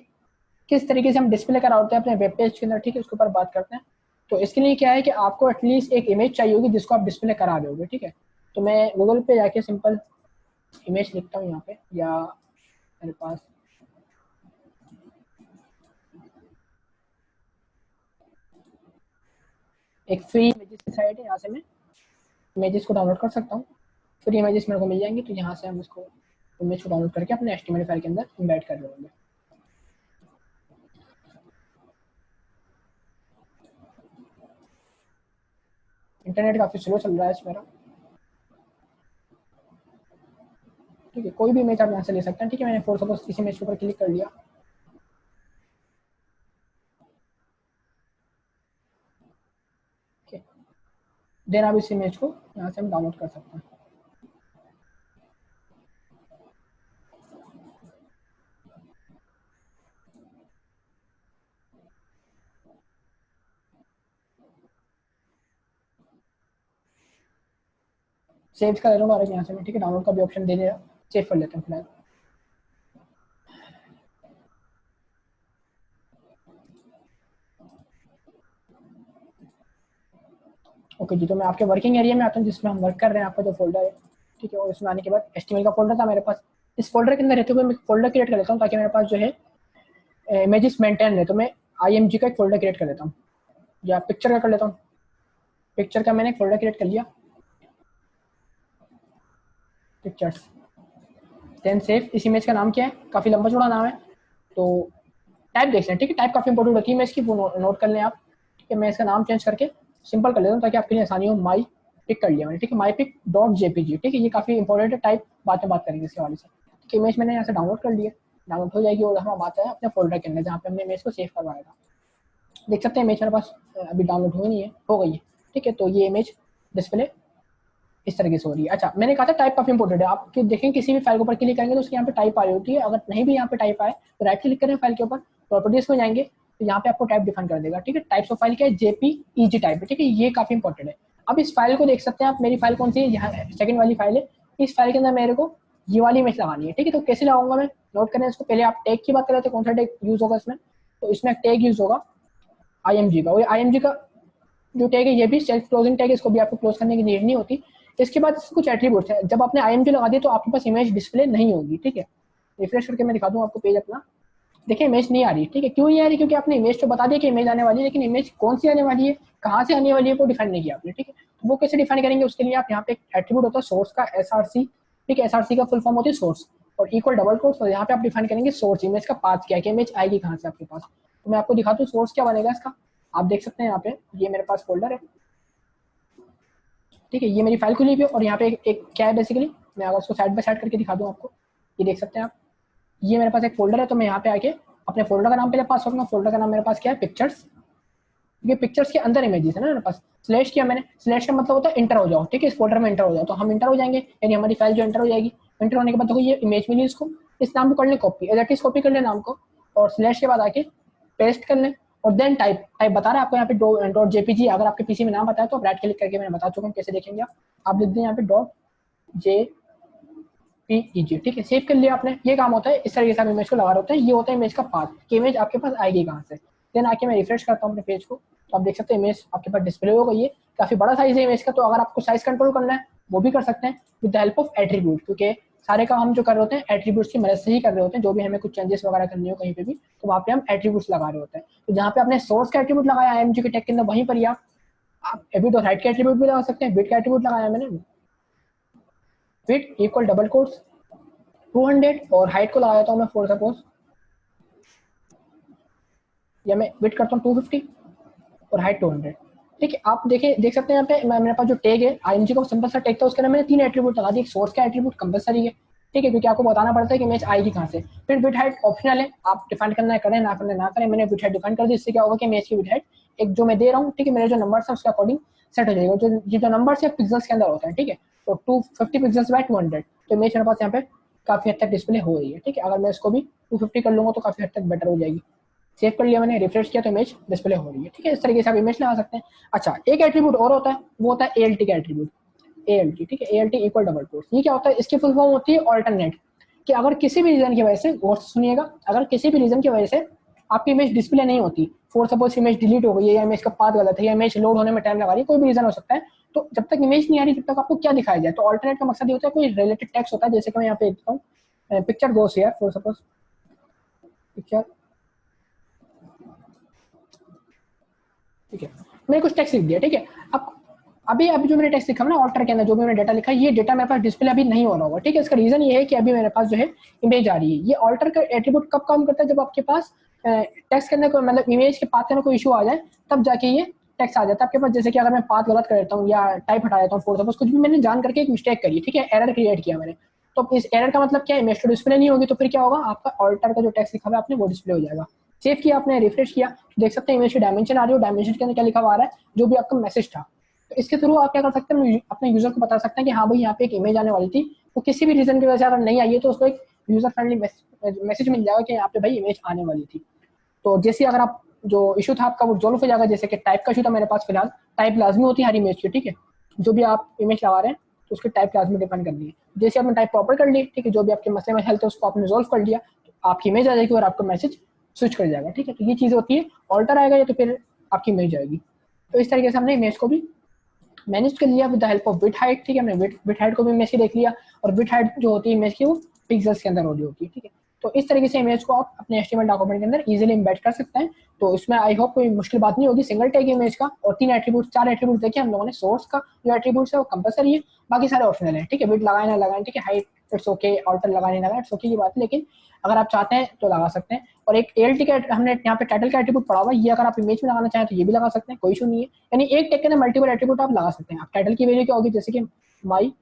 किस तरीके से हम डिस्प्ले करा होते हैं अपने वेब पेज के अंदर। ठीक है, उसके ऊपर बात करते हैं। तो इसके लिए क्या है कि आपको एटलीस्ट एक इमेज चाहिए होगी जिसको आप डिस्प्ले करा दोगे। ठीक है, तो मैं गूगल पे जाके सिंपल इमेज लिखता हूँ यहाँ पे, या मेरे पास एक फ्री इमेजेस की साइट है, यहाँ से मैं इमेजेस को डाउनलोड कर सकता हूँ। फ्री इमेजेस मेरे को मिल जाएंगी, तो यहाँ से हम इसको इमेज को डाउनलोड करके अपने HTML फाइल के अंदर इम्बेड कर लेंगे। इंटरनेट काफ़ी स्लो चल रहा है मेरा। ठीक है, कोई भी इमेज आप यहाँ से ले सकते हैं। ठीक है, मैंने फॉर सपोज इस इमेज के ऊपर क्लिक कर लिया। ठीक है, देन आप इस इमेज को यहाँ से हम डाउनलोड कर सकते हैं। सेव कर ले रहा हूँ डायरेक्ट यहाँ से मैं। ठीक है, डाउनलोड का भी ऑप्शन दे दिया, सेव कर लेते हैं फिलहाल। ओके जी, तो मैं आपके वर्किंग एरिया में आता हूँ जिसमें हम वर्क कर रहे हैं, आपका जो फोल्डर है। ठीक है, और इसमें आने के बाद HTML का फोल्डर था मेरे पास। इस फोल्डर के अंदर रहते हुए मैं फोल्डर क्रिएट कर लेता हूँ ताकि मेरे पास जो है इमेजेस मेंटेन है। तो मैं IMG का एक फोल्डर क्रिएट कर लेता हूँ, या पिक्चर का कर लेता हूँ। पिक्चर का मैंने एक फोल्डर क्रिएट कर लिया, पिक्चर्स। Then save. इस इमेज का नाम क्या है, काफ़ी लंबा चौड़ा नाम है, तो टाइप देख लें। ठीक है, टाइप काफ़ी इंपॉर्टेंट होती है, मैं इसकी नोट कर लें आप। ठीक है, मैं इसका नाम चेंज करके सिंपल कर लेता हूँ ताकि आपके लिए आसानी हो। माई पिक कर लिया मैंने। ठीक है, माई पिक डॉट JPG। ठीक है, ये काफ़ी इंपॉर्टेंट है, टाइप बाद में बात करेंगे इसके हवाले से। ठीक है, इमेज मैंने यहाँ से डाउनलोड कर लिया, डाउनलोड हो जाएगी और हम आता है अपने फोल्डर के अंदर जहाँ पे हमने इमेज को सेव करवाया था। देख सकते हैं इमेज मेरे पास अभी डाउनलोड हुई नहीं है, हो गई है। ठीक है, तो ये इमेज डिस्प्ले इस तरीके से हो रही है। अच्छा, मैंने कहा था टाइप काफी इंपॉर्टेंट है। आप देखें किसी भी फाइल के ऊपर क्लिक करेंगे तो उसके यहाँ पे टाइप आ रही होती है। अगर नहीं भी यहाँ पे टाइप आए तो राइट क्लिक करें फाइल के ऊपर, प्रॉपर्टीज में जाएंगे तो यहाँ पे आपको टाइप डिफाइन कर देगा। ठीक है, टाइप्स ऑफ फाइल क्या है, JPEG टाइप है। ठीक है, ये काफी इंपॉर्टेंट है। अब इस फाइल को देख सकते हैं आप, मेरी फाइल कौन सी है, यहाँ सेकंड वाली फाइल है। इस फाइल के अंदर मेरे को ये वाली इमेज लगानी है। ठीक है, तो कैसे लगाऊंगा मैं, नोट करें इसको। पहले आप टैग की बात करें तो कौन सा टैग यूज होगा इसमें, तो इसमें टैग यूज होगा IMG का। और IMG का जो टैग है ये भी सेल्फ क्लोजिंग टैग है, इसको भी आपको क्लोज करने की नीड नहीं होती। इसके बाद कुछ एट्रीब्यूट्स हैं, जब आपने IMG लगा दिया तो आपके पास इमेज डिस्प्ले नहीं होगी। ठीक है, रिफ्रेश करके मैं दिखा दूं आपको पेज अपना। देखिए इमेज नहीं आ रही। ठीक है, क्यों नहीं आ रही, क्योंकि आपने इमेज तो बता दिया कि इमेज आने वाली है, लेकिन इमेज कौन सी आने वाली है, कहाँ से आने वाली है, वो डिफाइन नहीं किया आपने। ठीक है, तो वो कैसे डिफाइन करेंगे, उसके लिए आप यहाँ पे एक एट्रीब्यूट होता है सोर्स का, SRC। ठीक है, SRC का फुल फॉर्म होती है सोर्स और इक्वल डबल कोट्स, और यहाँ पे आप डिफाइन करेंगे सोर्स, इमेज का पाथ क्या है कि इमेज आएगी कहाँ से आपके पास। तो मैं आपको दिखाता हूँ सोर्स क्या बनेगा इसका। आप देख सकते हैं यहाँ पे, ये मेरे पास फोल्डर है। ठीक है, ये मेरी फाइल खुली हुई है और यहाँ पे एक क्या है बेसिकली, मैं अगर उसको साइड बाय साइड करके दिखा दूँ आपको, ये देख सकते हैं आप, ये मेरे पास एक फोल्डर है। तो मैं यहाँ पे आके अपने फोल्डर का नाम पहले पास करूँगा। फोल्डर का नाम मेरे पास क्या है, पिक्चर्स। ये पिक्चर्स के अंदर इमेजेस है ना मेरे पास। स्लैश किया मैंने, स्लैश का मतलब होता है इंटर हो जाओ। ठीक है, इस फोल्डर में इंटर हो जाओ, तो हम इंटर हो जाएंगे, यानी हमारी फाइल जो इंटर हो जाएगी। इंटर होने के बाद देखो ये इमेज मिली, इसको इस नाम को कर लें copy, as it is copy कर लें नाम को, और स्लैश के बाद आके पेस्ट कर लें। और देन टाइप बता रहा है आपको यहाँ पे डॉट JPG। अगर आपके PC में नाम बताया तो आप राइट क्लिक करके, मैंने बता चुका हूँ कैसे देखेंगे आप लिख दें यहाँ पे डॉट JPEG, ठीक है, सेव कर लिया आपने। ये काम होता है, इस तरीके से आप इमेज को लगा रहे होते हैं। ये होता है इमेज का पाथ कि इमेज आपके पास आएगी कहाँ से। देन आके मैं रिफ्रेश करता हूँ अपने पेज को, तो आप देख सकते हैं इमेज आपके पास डिस्प्ले हो गई है। काफी बड़ा साइज है इमेज का, तो अगर आपको साइज कंट्रोल करना है वो भी कर सकते हैं with the help of attribute, क्योंकि सारे काम हम जो कर रहे होते हैं एट्रीब्यूट्स की मदद से ही कर रहे होते हैं। जो भी हमें कुछ चेंजेस वगैरह करनी हो कहीं पे भी, तो वहाँ पे हम एट्रीब्यूट्स लगा रहे होते हैं। तो जहाँ पे आपने सोर्स का एट्रीब्यूट लगाया IMG के टैग के अंदर, वहीं पर ही आप विड्थ और हाइट का एट्रीब्यूट भी लगा सकते हैं। विड्थ का एट्रीब्यूट लगाया मैंने, विड्थ इक्वल डबल कोट्स 200, और हाइट को लगाया था मैं फॉर सपोज, या मैं विड्थ करता हूँ 250 और हाइट 200, ठीक है। आप देख सकते हैं यहाँ पे मेरे पास जो टैग है IMG का सिंपल सा टैग था, उसके अंदर मैंने 3 एट्रीब्यूट लगा दिए। एक सोर्स का एट्रीब्यूट कंपलसरी है, ठीक है, क्योंकि आपको बताना पड़ता है कि इमेज आएगी कहाँ से। फिर विड्थ हाइट ऑप्शनल है, आप डिफाइन करना है करें, ना करना ना करें। मैंने विड्थ हाइट डिफाइन कर दी, इससे क्या होगा कि इमेज की विड्थ हाइट एक जो मैं दे रहा हूँ, ठीक है, मेरे जो नंबर्स है उसके अकॉर्डिंग सेट हो जाएगा। जो नंबर्स है पिक्सल्स के अंदर होता है, ठीक है। तो 250 पिक्सल्स बाय 200, तो इमेज मेरे पास यहाँ पे काफी हद तक डिस्प्ले हो रही है, ठीक है। अगर मैं इसको भी 250 कर लूंगा तो काफी हद तक बेटर हो जाएगी। सेव कर लिया मैंने, रिफ्रेश किया तो इमेज डिस्प्ले हो रही है, ठीक है। इस तरीके से आप इमेज लगा सकते हैं। अच्छा, एक एट्रीब्यूट और होता है, वो होता है ALT का एट्रीब्यूट, ALT, ठीक है, ALT इक्वल डबल कोट्स। ये क्या होता है, इसकी फुल फॉर्म होती है ऑल्टरनेट, कि अगर किसी भी रीजन की वजह से, गौर से सुनिएगा, अगर किसी भी रीजन की वजह से आपकी इमेज डिस्प्ले नहीं होती, फॉर सपोज इमेज डिलीट हो गई है, या इमेज का पाथ गलत है, या इमेज लोड होने में टाइम लगा रही है, कोई भी रीजन हो सकता है, तो जब तक इमेज नहीं आ रही तब तक आपको क्या दिखाया जाए। तो ऑल्टरनेट का मकसद ये होता है कोई रिलेटेड टेक्स्ट होता है, जैसे कि मैं यहाँ पे देखता हूँ picture goes here, for suppose picture, ठीक है, मैंने कुछ टेक्स्ट लिख दिया, ठीक है। अब अभी जो मैंने टेक्स्ट लिखा ना ऑल्टर के अंदर, जो भी मैंने डेटा लिखा, ये डेटा मेरे पास डिस्प्ले अभी नहीं हो रहा होगा, ठीक है। इसका रीजन ये है कि अभी मेरे पास जो है इमेज आ रही है। ये ऑल्टर का एट्रीब्यूट कब काम करता है, जब आपके पास टेक्स्ट के अंदर कोई, मतलब इमेज के पाथ के अंदर कोई इशू आ जाए, तब जाके ये टेक्स्ट आ जाता है आपके पास। जैसे कि अगर मैं पाथ गलत कर देता हूँ या टाइप हटा देता हूँ, फॉर सपोज कुछ भी मैंने जान करके एक मिस्टेक करी, ठीक है, एरर क्रिएट किया मैंने, तो इस एरर का मतलब क्या है, इमेज तो डिस्प्ले नहीं होगी, तो फिर क्या होगा, आपका ऑल्टर का जो टेक्स्ट लिखा हुआ है आपने वो डिस्प्ले हो जाएगा। सेव किया आपने, रिफ्रेश किया, देख सकते हैं इमेज की डायमेंशन आ रही है, डायमेंशन के अंदर क्या लिखा हुआ आ रहा है, जो भी आपका मैसेज था। तो इसके थ्रू आप क्या कर सकते हैं, अपने यूजर को बता सकते हैं कि हाँ भाई यहाँ पे एक इमेज आने वाली थी, वो किसी भी रीजन की वजह से अगर नहीं आई है तो उसको एक यूजर फ्रेंडली मैसेज मिल जाएगा कि यहाँ पे भाई इमेज आने वाली थी। तो जैसे अगर आप जो इशू था आपका वो सॉल्व हो जाएगा। जैसे कि टाइप का इशू था मेरे पास, फिलहाल टाइप लाजमी होती है हर इमेज की, ठीक है, जो भी आप इमेज लगा रहे हैं तो उसकी टाइप लाजमी डिफाइन करनी है। जैसे आपने टाइप प्रॉपर कर ली, ठीक है, जो भी आपके मसले में हेल्थ है उसको आपने सॉल्व कर लिया, तो आपकी इमेज आ जाएगी और आपका मैसेज स्विच कर जाएगा, ठीक है। तो ये चीज़ होती है, ऑल्टर आएगा या तो फिर आपकी इमेज आएगी। तो इस तरीके से हमने इमेज को भी मैनेज कर लिया with the help of width height, ठीक है। हमने विड्थ हाइट को भी इमेज की देख लिया, और विड्थ हाइट जो होती है इमेज की वो पिक्सल्स के अंदर हो रही होती है, ठीक है। तो इस तरीके से इमेज को आप अपने HTML डॉक्यूमेंट के अंदर इजीली एम्बेड कर सकते हैं। तो इसमें आई होप कोई मुश्किल बात नहीं होगी। सिंगल टैग इमेज का और 3 एट्रीब्यूट 4 एट्रीब्यूट देखे हम लोगों ने। सोर्स का जो एट्रीब्यूट्स है वो कंपलसरी है, बाकी सारे ऑप्शनल है, ठीक है। विड्थ लगाए ना लगाए, ठीक है, हाइट इट्स ओके, ऑल्टर लगाए ना लगाए इट्स ओके की बात है, लेकिन अगर आप चाहते हैं तो लगा सकते हैं। और एक ALT का हमने यहाँ पे टाइटल का एट्रीब्यूट पढ़ा हुआ है, ये अगर आप इमेज में लगाना चाहें तो ये भी लगा सकते हैं, कोई इशू नहीं है। यानी एक टैग के अंदर मल्टीपल एट्रीब्यूट आप लगा सकते हैं। आप टाइटल की वैल्यू क्या होगी, जैसे कि माई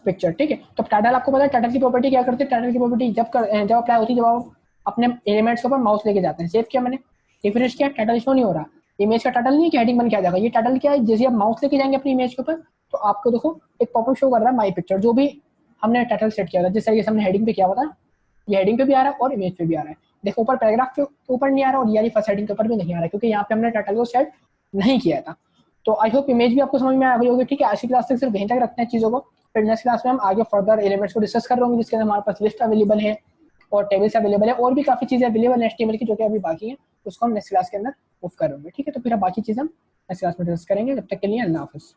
पिक्चर, ठीक है। तो टाइटल आपको पता है टाइटल की प्रॉपर्टी क्या करती है, टाइटल की प्रॉपर्टी जब अप्लाई होती है जब आप अपने एलिमेंट्स के ऊपर माउस लेके जाते हैं। सेव किया मैंने, रिफ्रेश किया, टाइटल शो नहीं हो रहा। इमेज का टाइटल नहीं है कि हेडिंग बन के आ जाएगा, ये टाइटल क्या है, जैसे आप माउस लेके जाएंगे अपनी इमेज के ऊपर तो आपको देखो एक पॉपअप शो कर रहा है माई पिक्चर, जो भी हमने टाइटल सेट किया था, जिस तरीके से हमने हेडिंग पे किया हुआ था, ये हेडिंग पे भी आ रहा है और इमेज पे भी आ रहा है। देखो ऊपर पैराग्राफ के ऊपर नहीं आ रहा और ये फर्स्ट हेडिंग के ऊपर भी नहीं आ रहा है, क्योंकि यहाँ पे हमने टाइटल को सेट नहीं किया था। तो आई होप इमेज भी आपको समझ में आ गई होगी, ठीक है। आज की क्लास तक सिर्फ यहीं तक रखते हैं चीज़ों को, फिर नेक्स्ट क्लास में हम आगे फर्दर एलिमेंट्स को डिस्कस कर रहे होंगे, जिसके अंदर हमारे पास लिस्ट अवेलेबल है और टेबल्स अवेलेबल है, और भी काफ़ी चीज़ें अवेलेबल है HTML की जो कि अभी बाकी है, उसको हम नेक्स्ट क्लास के अंदर मूव करेंगे, ठीक है। तो फिर अब बाकी चीज़ हम नेक्स्ट क्लास में डिस्कस करेंगे। जब तक के लिए अल्लाह हाफिज़।